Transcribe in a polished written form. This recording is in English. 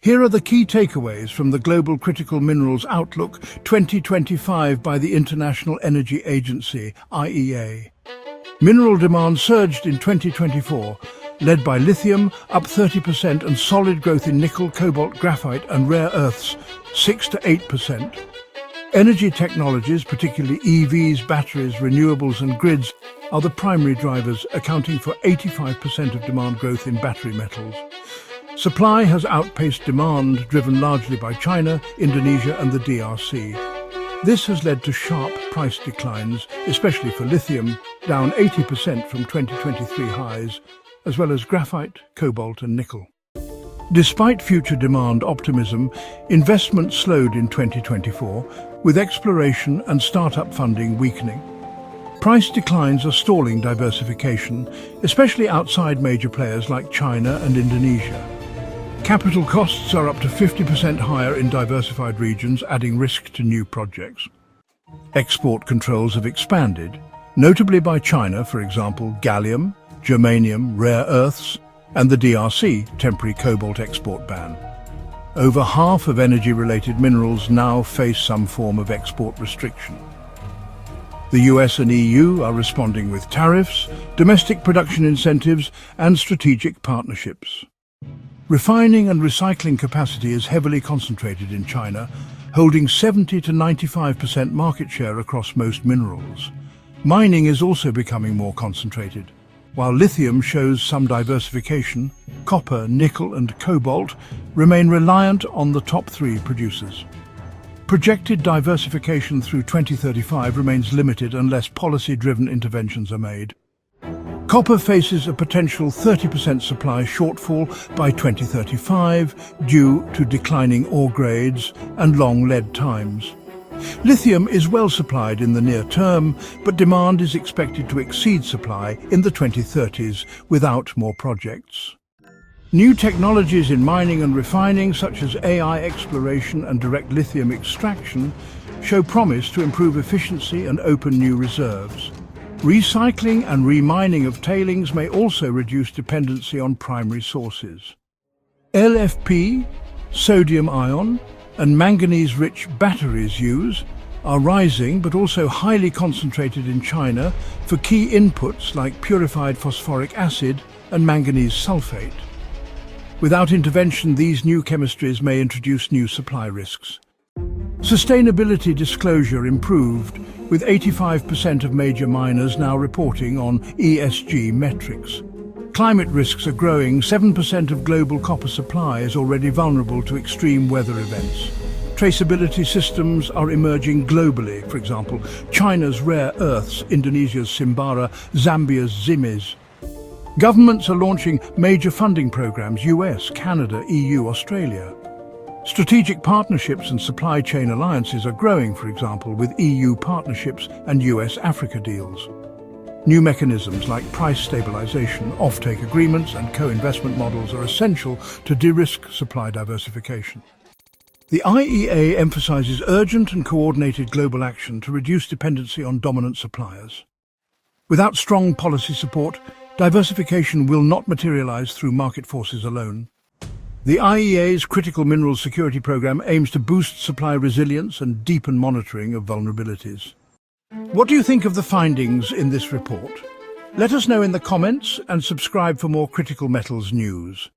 Here are the key takeaways from the Global Critical Minerals Outlook 2025 by the International Energy Agency, IEA. Mineral demand surged in 2024, led by lithium, up 30%, and solid growth in nickel, cobalt, graphite, and rare earths, 6 to 8%. Energy technologies, particularly EVs, batteries, renewables, and grids, are the primary drivers, accounting for 85% of demand growth in battery metals. Supply has outpaced demand, driven largely by China, Indonesia, and the DRC. This has led to sharp price declines, especially for lithium, down 80% from 2023 highs, as well as graphite, cobalt, and nickel. Despite future demand optimism, investment slowed in 2024, with exploration and startup funding weakening. Price declines are stalling diversification, especially outside major players like China and Indonesia. Capital costs are up to 50% higher in diversified regions, adding risk to new projects. Export controls have expanded, notably by China, for example, gallium, germanium, rare earths, and the DRC temporary cobalt export ban. Over half of energy-related minerals now face some form of export restriction. The US and EU are responding with tariffs, domestic production incentives, and strategic partnerships. Refining and recycling capacity is heavily concentrated in China, holding 70 to 95% market share across most minerals. Mining is also becoming more concentrated. While lithium shows some diversification, copper, nickel, and cobalt remain reliant on the top three producers. Projected diversification through 2035 remains limited unless policy-driven interventions are made. Copper faces a potential 30% supply shortfall by 2035 due to declining ore grades and long lead times. Lithium is well supplied in the near term, but demand is expected to exceed supply in the 2030s without more projects. New technologies in mining and refining, such as AI exploration and direct lithium extraction, show promise to improve efficiency and open new reserves. Recycling and remining of tailings may also reduce dependency on primary sources. LFP, sodium-ion, and manganese-rich batteries use are rising, but also highly concentrated in China for key inputs like purified phosphoric acid and manganese sulfate. Without intervention, these new chemistries may introduce new supply risks. Sustainability disclosure improved, with 85% of major miners now reporting on ESG metrics. Climate risks are growing. 7% of global copper supply is already vulnerable to extreme weather events. Traceability systems are emerging globally, for example, China's rare earths, Indonesia's Simbara, Zambia's Zimis. Governments are launching major funding programs: US, Canada, EU, Australia. Strategic partnerships and supply chain alliances are growing, for example, with EU partnerships and US-Africa deals. New mechanisms like price stabilization, offtake agreements, and co-investment models are essential to de-risk supply diversification. The IEA emphasizes urgent and coordinated global action to reduce dependency on dominant suppliers. Without strong policy support, diversification will not materialize through market forces alone. The IEA's Critical Minerals Security Program aims to boost supply resilience and deepen monitoring of vulnerabilities. What do you think of the findings in this report? Let us know in the comments and subscribe for more critical metals news.